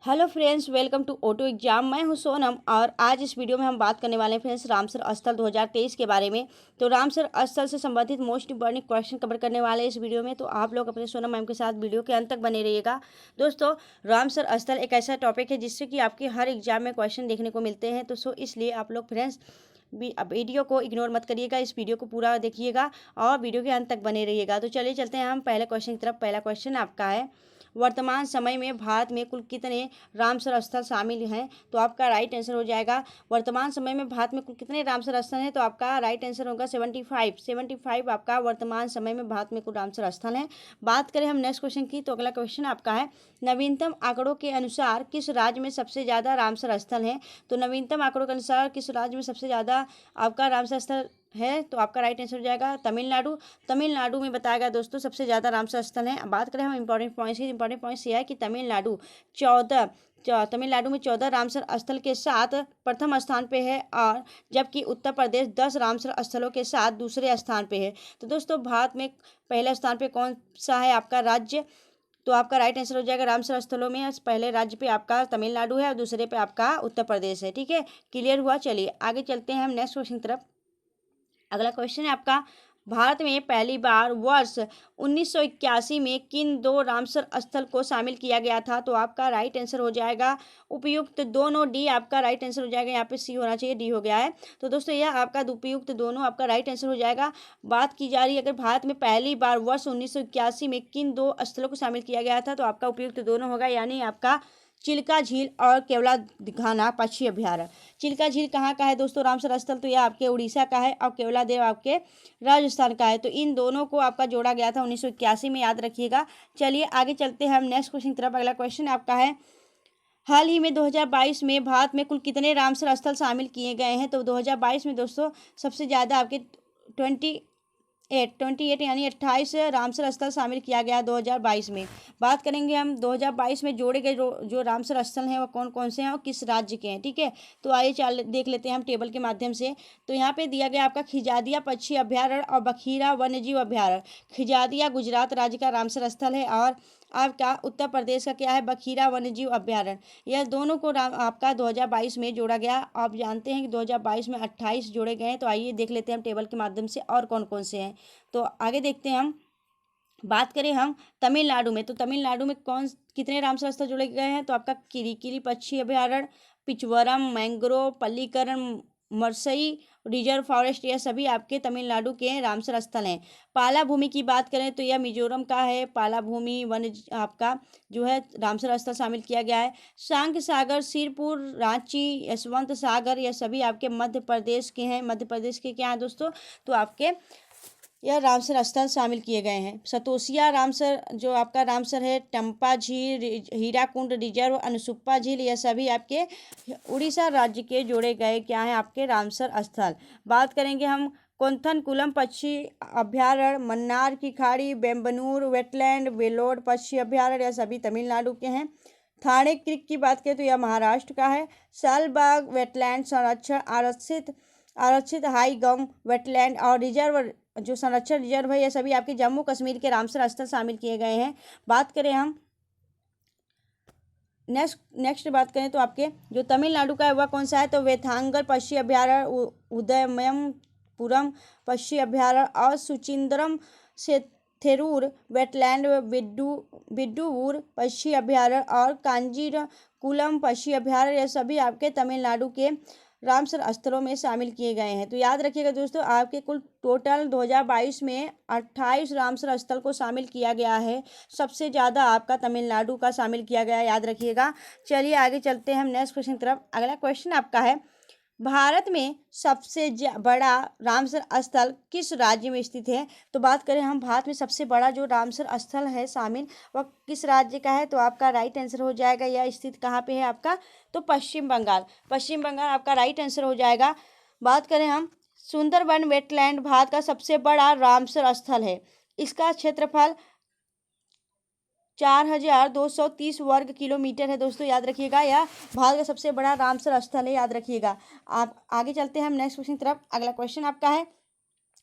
Hello friends, welcome to auto exam. मैं हूं सोनम और आज इस वीडियो में हम बात करने वाले हैं फ्रेंड्स रामसर स्थल 2023 के बारे में। तो रामसर स्थल से संबंधित मोस्ट इंपॉर्टेंट क्वेश्चन कवर करने वाले हैं इस वीडियो में। तो आप लोग अपने सोनम मैम के साथ वीडियो के अंत तक बने रहिएगा। दोस्तों, रामसर स्थल एक ऐसा टॉपिक है जिससे कि आपके हर एग्जाम में क्वेश्चन देखने को मिलते हैं। तो इसलिए आप लोग फ्रेंड्स वीडियो को इग्नोर मत करिएगा, इस वीडियो को पूरा देखिएगा और वीडियो के अंत तक बने रहिएगा। तो चलिए चलते हैं हम पहले क्वेश्चन की तरफ। पहला क्वेश्चन आपका है, वर्तमान समय में भारत में कुल कितने रामसर स्थल शामिल हैं? तो आपका राइट आंसर हो जाएगा, वर्तमान समय में भारत में कुल कितने रामसर स्थल हैं? तो आपका राइट आंसर होगा 75 आपका वर्तमान समय में भारत में कुल रामसर स्थल हैं। बात करें हम नेक्स्ट क्वेश्चन की, तो अगला क्वेश्चन आपका है, नवीनतम आंकड़ों के अनुसार किस राज्य में सबसे ज़्यादा रामसर स्थल हैं? तो नवीनतम आंकड़ों के अनुसार किस राज्य में सबसे ज़्यादा आपका रामसर स्थल है? तो आपका राइट आंसर हो जाएगा तमिलनाडु। तमिलनाडु में बताया गया दोस्तों सबसे ज़्यादा रामसर स्थल है। बात करें हम इंपॉर्टेंट पॉइंट्स की, इंपॉर्टेंट पॉइंट्स ये है कि तमिलनाडु में 14 रामसर स्थल के साथ प्रथम स्थान पे है, और जबकि उत्तर प्रदेश 10 रामसर स्थलों के साथ दूसरे स्थान पे है। तो दोस्तों, भारत में पहले स्थान पे कौन सा है आपका राज्य? तो आपका राइट आंसर हो जाएगा, रामसर स्थलों में पहले राज्य पे आपका तमिलनाडु है और दूसरे पे आपका उत्तर प्रदेश है। ठीक है, क्लियर हुआ। चलिए आगे चलते हैं हम नेक्स्ट क्वेश्चन की तरफ। अगला क्वेश्चन है आपका, भारत में पहली बार वर्ष 1981 में किन दो रामसर स्थल को शामिल किया गया था? तो आपका राइट आंसर हो जाएगा उपयुक्त दोनों, डी आपका राइट आंसर हो जाएगा। यहाँ पे सी होना चाहिए, डी हो गया है। तो दोस्तों यह आपका उपयुक्त दोनों आपका राइट आंसर हो जाएगा। बात की जा रही है अगर भारत में पहली बार वर्ष 1981 में किन दो स्थलों को शामिल किया गया था, तो आपका उपयुक्त दोनों होगा, यानी आपका चिल्का झील और केवला घाना पक्षी अभ्यारण्य। चिल्का झील कहाँ का है दोस्तों रामसर स्थल? तो यह आपके उड़ीसा का है और केवला देव आपके राजस्थान का है। तो इन दोनों को आपका जोड़ा गया था 1981 में, याद रखिएगा। चलिए आगे चलते हैं हम नेक्स्ट क्वेश्चन की तरफ। अगला क्वेश्चन आपका है, हाल ही में 2022 में भारत में कुल कितने रामसर स्थल शामिल किए गए हैं? तो 2022 में दोस्तों सबसे ज़्यादा आपके 28 यानी 28 रामसर स्थल शामिल किया गया 2022 में। बात करेंगे हम 2022 में जोड़े गए जो रामसर स्थल हैं वो कौन कौन से हैं और किस राज्य के हैं। ठीक है, तो आइए देख लेते हैं हम टेबल के माध्यम से। तो यहाँ पे दिया गया आपका खिजादिया पक्षी अभ्यारण्य और बखीरा वन्यजीव अभ्यारण्य। खिजादिया गुजरात राज्य का रामसर स्थल है और आपका उत्तर प्रदेश का क्या है, बखीरा वन्यजीव अभ्यारण्य। यह दोनों को आपका 2022 में जोड़ा गया। आप जानते हैं कि 2022 में 28 जोड़े गए हैं। तो आइए देख लेते हैं हम टेबल के माध्यम से और कौन कौन से हैं। तो आगे देखते हैं हम। बात करें हम तमिलनाडु में, तो तमिलनाडु में कितने रामसर स्थल जोड़े गए हैं? तो आपका किरीकिरी पक्षी अभ्यारण्य, पिचवरम, मैंग्रोव, पल्लीकरण, मरसई रिजर्व फॉरेस्ट, यह सभी आपके तमिलनाडु के रामसर स्थल हैं। पाला भूमि की बात करें तो यह मिजोरम का है। पाला भूमि वन आपका जो है रामसर स्थल शामिल किया गया है। सांक सागर, सिरपुर, रांची, यशवंत सागर, यह सभी आपके मध्य प्रदेश के हैं। मध्य प्रदेश के क्या हैं दोस्तों? तो आपके यह रामसर स्थल शामिल किए गए हैं। सतोसिया रामसर जो आपका रामसर है, टम्पा झील, हीराकुंड रिजर्व, अनसुप्पा झील, यह सभी आपके उड़ीसा राज्य के जोड़े गए क्या हैं आपके रामसर स्थल। बात करेंगे हम कोंथनकुलम पक्षी अभ्यारण्य, मन्नार की खाड़ी, बेम्बनूर वेटलैंड, वेलोड पक्षी अभ्यारण्य, यह सभी तमिलनाडु के हैं। थाने क्रिक की बात करें तो यह महाराष्ट्र का है। सालबाग वेटलैंड संरक्षण आरक्षित हाई गम वेटलैंड और रिजर्व जो संरक्षण रिजर्व है, यह सभी आपके जम्मू कश्मीर के रामसर स्थल शामिल किए गए हैं। बात करें हम नेक्स्ट बात करें तो आपके जो तमिलनाडु का है वह कौन सा है? तो वेथांगल पक्षी अभ्यारण्य, उदयमपुरम पक्षी अभ्यारण्य और सुचिंद्रम से थेरूर वेटलैंड, बिड्डूवूर पक्षी अभ्यारण्य और कांजीरकुलम पक्षी अभ्यारण्य, यह सभी आपके तमिलनाडु के रामसर स्थलों में शामिल किए गए हैं। तो याद रखिएगा दोस्तों, आपके कुल टोटल 2022 में 28 रामसर स्थल को शामिल किया गया है। सबसे ज़्यादा आपका तमिलनाडु का शामिल किया गया है, याद रखिएगा। चलिए आगे चलते हैं हम नेक्स्ट क्वेश्चन की तरफ। अगला क्वेश्चन आपका है, भारत में सबसे बड़ा रामसर स्थल किस राज्य में स्थित है? तो बात करें हम भारत में सबसे बड़ा जो रामसर स्थल है शामिल, वह किस राज्य का है? तो आपका राइट आंसर हो जाएगा, यह स्थित कहाँ पे है आपका? तो पश्चिम बंगाल। पश्चिम बंगाल आपका राइट आंसर हो जाएगा। बात करें हम सुंदरबन वेटलैंड भारत का सबसे बड़ा रामसर स्थल है। इसका क्षेत्रफल 4230 वर्ग किलोमीटर है दोस्तों, याद रखिएगा। यह भारत का सबसे बड़ा रामसर स्थल है, याद रखिएगा। आप आगे चलते हैं हम नेक्स्ट क्वेश्चन की तरफ। अगला क्वेश्चन आपका है,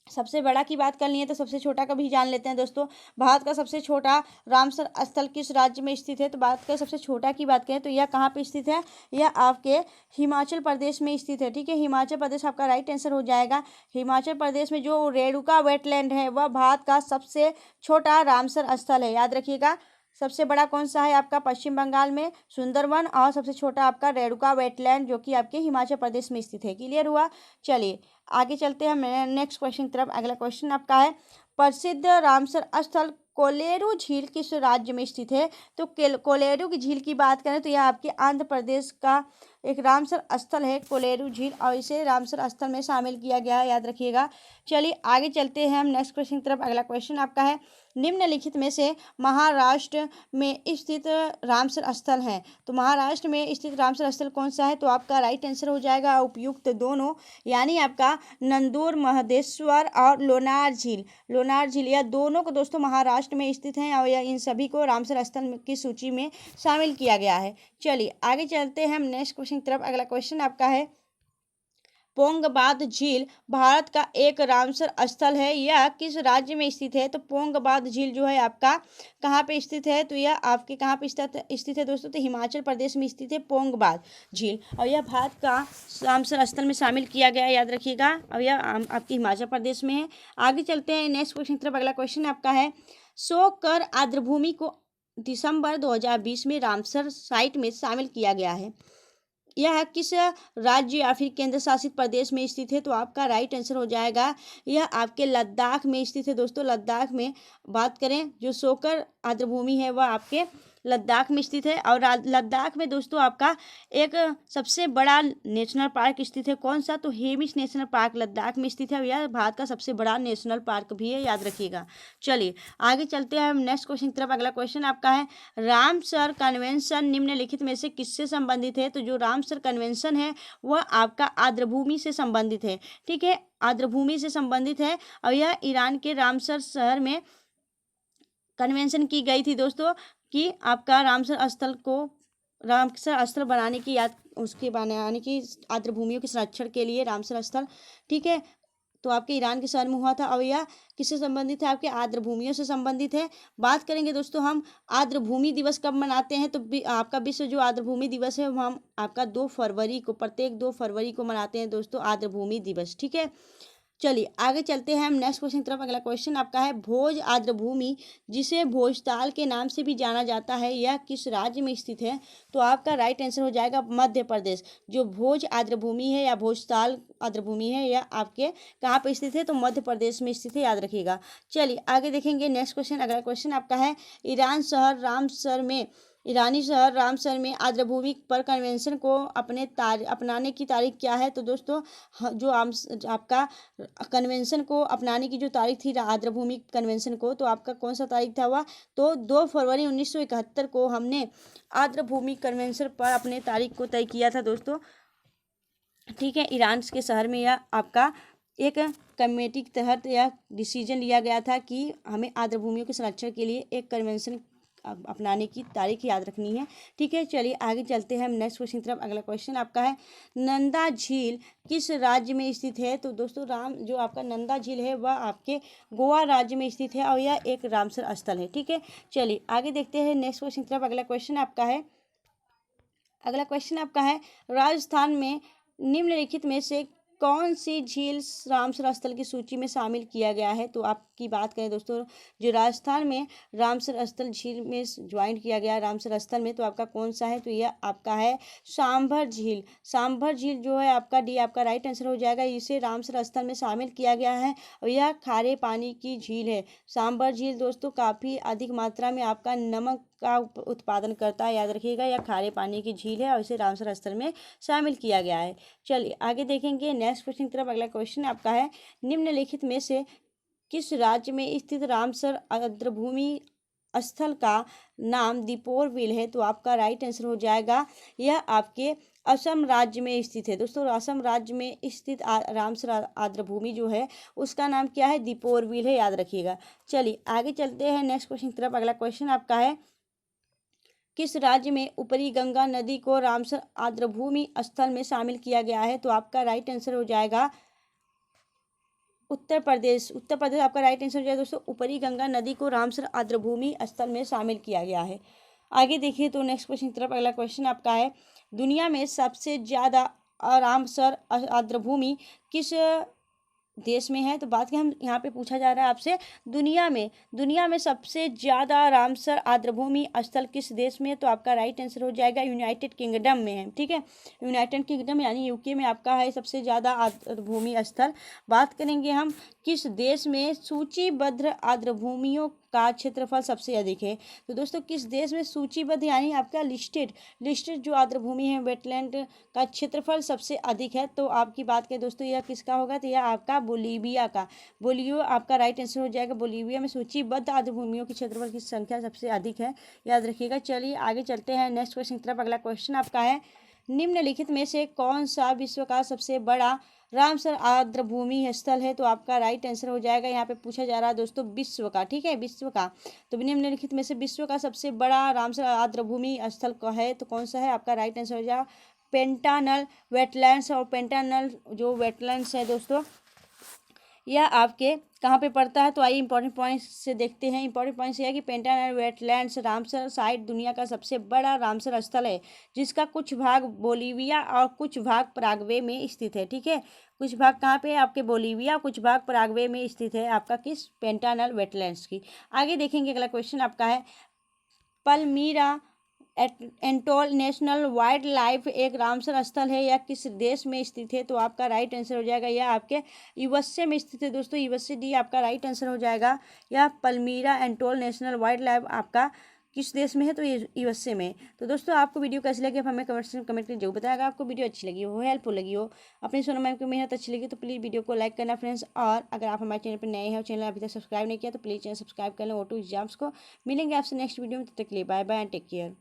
सबसे बड़ा की बात करनी है तो सबसे छोटा का भी जान लेते हैं दोस्तों। भारत का सबसे छोटा रामसर स्थल किस राज्य में स्थित है? तो बात करें सबसे छोटा की बात करें तो यह कहाँ पे स्थित है? यह आपके हिमाचल प्रदेश में स्थित है। ठीक है, हिमाचल प्रदेश आपका राइट आंसर हो जाएगा। हिमाचल प्रदेश में जो रेणुका वेटलैंड है वह भारत का सबसे छोटा रामसर स्थल है, याद रखिएगा। सबसे बड़ा कौन सा है आपका? पश्चिम बंगाल में सुंदरवन, और सबसे छोटा आपका रेणुका वेटलैंड जो कि आपके हिमाचल प्रदेश में स्थित है। क्लियर हुआ? चलिए आगे चलते हैं नेक्स्ट क्वेश्चन की तरफ। अगला क्वेश्चन आपका है, प्रसिद्ध रामसर स्थल कोलेरू झील किस राज्य में स्थित है? तो कोलेरू की झील की बात करें तो यह आपके आंध्र प्रदेश का एक रामसर स्थल है कोलेरू झील, और इसे रामसर स्थल में शामिल किया गया है, याद रखिएगा। चलिए आगे चलते हैं हम नेक्स्ट क्वेश्चन की तरफ। अगला क्वेश्चन आपका है, निम्नलिखित में से महाराष्ट्र में स्थित रामसर स्थल है। तो महाराष्ट्र में स्थित रामसर स्थल कौन सा है? तो आपका राइट आंसर हो जाएगा उपयुक्त दोनों, यानी आपका नंदूर महदेश्वर और लोनार झील। लोनार झील यह दोनों को दोस्तों महाराष्ट्र में स्थित हैं, और यह इन सभी को रामसर स्थल की सूची में शामिल किया गया है। चलिए आगे चलते हैं हम नेक्स्ट क्वेश्चन की तरफ। अगला क्वेश्चन आपका है, पोंगबाद झील भारत का एक रामसर स्थल है, यह किस राज्य में स्थित है? तो पोंगबाद झील जो है आपका कहाँ पे स्थित है? तो यह आपके कहाँ पे स्थित है दोस्तों? तो हिमाचल प्रदेश में स्थित है पोंगबाद झील, और यह भारत का रामसर स्थल में शामिल किया गया है, याद रखिएगा। और यह आपके हिमाचल प्रदेश में है। आगे चलते हैं नेक्स्ट क्वेश्चन की तरफ। अगला क्वेश्चन आपका है, शोकर आर्द्रभूमि को दिसंबर 2020 में रामसर साइट में शामिल किया गया है, यह किस राज्य या फिर केंद्र शासित प्रदेश में स्थित है? तो आपका राइट आंसर हो जाएगा, यह आपके लद्दाख में स्थित है दोस्तों। लद्दाख में बात करें जो शोकर आर्द्रभूमि है वह आपके लद्दाख में स्थित है। और लद्दाख में दोस्तों आपका एक सबसे बड़ा नेशनल पार्क स्थित है, कौन सा? तो हेमिस नेशनल पार्क लद्दाख में स्थित है, और यह भारत का सबसे बड़ा नेशनल पार्क भी है, याद रखिएगा। चलिए आगे चलते हैं हम नेक्स्ट क्वेश्चन की तरफ। अगला क्वेश्चन आपका है, रामसर कन्वेंशन निम्नलिखित में से किससे संबंधित है? तो जो रामसर कन्वेंशन है वह आपका आर्द्रभूमि से संबंधित है। ठीक है, आर्द्रभूमि से संबंधित है, और यह ईरान के रामसर शहर में कन्वेंशन की गई थी दोस्तों, कि आपका रामसर स्थल बनाने की बनाने की आर्द्रभूमियों के संरक्षण के लिए रामसर स्थल, ठीक है, तो आपके ईरान के शहर में हुआ था। और यह किससे संबंधित है? आपके आर्द्रभूमियों से संबंधित है। बात करेंगे दोस्तों हम आर्द्रभूमि दिवस कब मनाते हैं, तो आपका विश्व जो आर्द्रभूमि दिवस है वह हम आपका 2 फरवरी को, प्रत्येक 2 फरवरी को मनाते हैं दोस्तों आर्द्रभूमि दिवस। ठीक है, चलिए आगे चलते हैं हम नेक्स्ट क्वेश्चन की तरफ। अगला क्वेश्चन आपका है, भोज आर्द्रभूमि जिसे भोजताल के नाम से भी जाना जाता है, यह किस राज्य में स्थित है? तो आपका राइट आंसर हो जाएगा मध्य प्रदेश। जो भोज आर्द्रभूमि है या भोजताल आर्द्रभूमि है यह आपके कहाँ पर स्थित है? तो मध्य प्रदेश में स्थित है, याद रखिएगा। चलिए आगे देखेंगे नेक्स्ट क्वेश्चन। अगला क्वेश्चन आपका है, ईरानी शहर रामसर में आर्द्रभूमि पर कन्वेंशन को अपनाने की तारीख क्या है? तो दोस्तों जो आपका कन्वेंशन को अपनाने की जो तारीख थी आर्द्रभूमि कन्वेंशन को, तो आपका कौन सा तारीख था वह? तो 2 फरवरी 1971 को हमने आर्द्रभूमि कन्वेंशन पर अपने तारीख को तय किया था दोस्तों। ठीक है, ईरान के शहर में यह आपका एक कमेटी के तहत यह डिसीजन लिया गया था कि हमें आर्द्रभूमियों के संरक्षण के लिए एक कन्वेंशन अपनाने की तारीख याद रखनी है। ठीक है, चलिए आगे चलते हैं हम नेक्स्ट क्वेश्चन की तरफ। अगला क्वेश्चन आपका है, नंदा झील किस राज्य में स्थित है? तो दोस्तों जो आपका नंदा झील है वह आपके गोवा राज्य में स्थित है, और यह एक रामसर स्थल है। ठीक है, चलिए आगे देखते हैं नेक्स्ट क्वेश्चन की तरफ। अगला क्वेश्चन आपका है, राजस्थान में निम्नलिखित में से कौन सी झील रामसर स्थल की सूची में शामिल किया गया है? तो आपकी बात करें दोस्तों जो राजस्थान में रामसर स्थल झील में ज्वाइन किया गया है रामसर स्थल में, तो आपका कौन सा है? तो यह आपका है सांभर झील। सांभर झील जो है आपका डी आपका राइट आंसर हो जाएगा। इसे रामसर स्थल में शामिल किया गया है, और यह खारे पानी की झील है। सांभर झील दोस्तों काफ़ी अधिक मात्रा में आपका नमक का उत्पादन करता है, याद रखिएगा। यह खारे पानी की झील है और इसे रामसर स्थल में शामिल किया गया है। चलिए आगे देखेंगे नेक्स्ट क्वेश्चन की तरफ। अगला क्वेश्चन आपका है, निम्नलिखित में से किस राज्य में स्थित रामसर आर्द्रभूमि स्थल का नाम दीपोर बिल है? तो आपका राइट आंसर हो जाएगा, यह आपके असम राज्य में स्थित है दोस्तों। असम राज्य में स्थित रामसर आर्द्रभूमि जो है उसका नाम क्या है? दीपोर बिल है, याद रखिएगा। चलिए आगे चलते हैं नेक्स्ट क्वेश्चन की तरफ। अगला क्वेश्चन आपका है, किस राज्य में ऊपरी गंगा नदी को रामसर आर्द्रभूमि स्थल में शामिल किया गया है? तो आपका राइट आंसर हो जाएगा उत्तर प्रदेश आपका राइट आंसर हो जाएगा दोस्तों। ऊपरी गंगा नदी को रामसर आर्द्रभूमि स्थल में शामिल किया गया है। आगे देखिए तो नेक्स्ट क्वेश्चन की तरफ। अगला क्वेश्चन आपका है, दुनिया में सबसे ज़्यादा रामसर आर्द्रभूमि किस देश में है? तो बात की हम यहाँ पे पूछा जा रहा है आपसे, दुनिया में सबसे ज़्यादा रामसर आर्द्रभूमि स्थल किस देश में है? तो आपका राइट आंसर हो जाएगा यूनाइटेड किंगडम में है। ठीक है, यूनाइटेड किंगडम यानी यूके में आपका है सबसे ज़्यादा आर्द्रभूमि स्थल। बात करेंगे हम किस देश में सूचीबद्ध आर्द्रभूमियों का क्षेत्रफल सबसे अधिक है? तो दोस्तों किस देश में सूचीबद्ध यानी आपका लिस्टेड जो आर्द्रभूमि है, वेटलैंड का क्षेत्रफल सबसे अधिक है? तो आपकी बात करें दोस्तों, यह किसका होगा? तो यह आपका बोलीविया का। बोलिविया आपका राइट आंसर हो जाएगा। बोलीविया में सूचीबद्ध आर्द्रभूमियों के क्षेत्रफल की संख्या सबसे अधिक है, याद रखिएगा। चलिए आगे चलते हैं नेक्स्ट क्वेश्चन की तरफ। अगला क्वेश्चन आपका है, निम्नलिखित में से कौन सा विश्व का सबसे बड़ा रामसर आर्द्रभूमि स्थल है? तो आपका राइट आंसर हो जाएगा, यहाँ पे पूछा जा रहा है दोस्तों विश्व का। ठीक है, विश्व का। तो निम्नलिखित में से विश्व का सबसे बड़ा रामसर आर्द्रभूमि स्थल का है तो कौन सा है? आपका राइट आंसर हो जाएगा पेंटानल वेटलैंड्स। और पेंटानल जो वेटलैंड्स है दोस्तों, यह आपके कहाँ पे पड़ता है? तो आइए इंपॉर्टेंट पॉइंट्स से देखते हैं। इंपॉर्टेंट पॉइंट्स यह है कि पेंटानल वेटलैंड्स रामसर साइट दुनिया का सबसे बड़ा रामसर स्थल है, जिसका कुछ भाग बोलीविया और कुछ भाग पराग्वे में स्थित है। ठीक है, कुछ भाग कहाँ पे है? आपके बोलीविया, कुछ भाग पराग्वे में स्थित है आपका किस? पेंटानल वेटलैंड्स की। आगे देखेंगे अगला क्वेश्चन आपका है, पलमीरा एंटोल नेशनल वाइल्ड लाइफ एक रामसर स्थल है, या किस देश में स्थित है? तो आपका राइट आंसर हो जाएगा यह आपके यूएसए में स्थित है दोस्तों। यूएसए डी आपका राइट आंसर हो जाएगा। यह पलमीरा एंटोल नेशनल वाइल्ड लाइफ आपका किस देश में है? तो ये यूएसए में। तो दोस्तों आपको वीडियो कैसी लगी आप हमें कमेंट करके जरूर बताएगा। आपको वीडियो अच्छी लगी हो, हेल्पफुल लगी हो, अपनी सोना मैम की मेहनत अच्छी लगी तो प्लीज़ वीडियो को लाइक करना फ्रेंड्स। और अगर आप हमारे चैनल पर नए हैं और चैनल अभी तक सब्सक्राइब नहीं किया तो प्लीज़ चैनल सब्सक्राइब कर लें। O2 एग्जाम्स को मिलेंगे आपसे नेक्स्ट वीडियो में, तब तक के लिए bye bye and take care.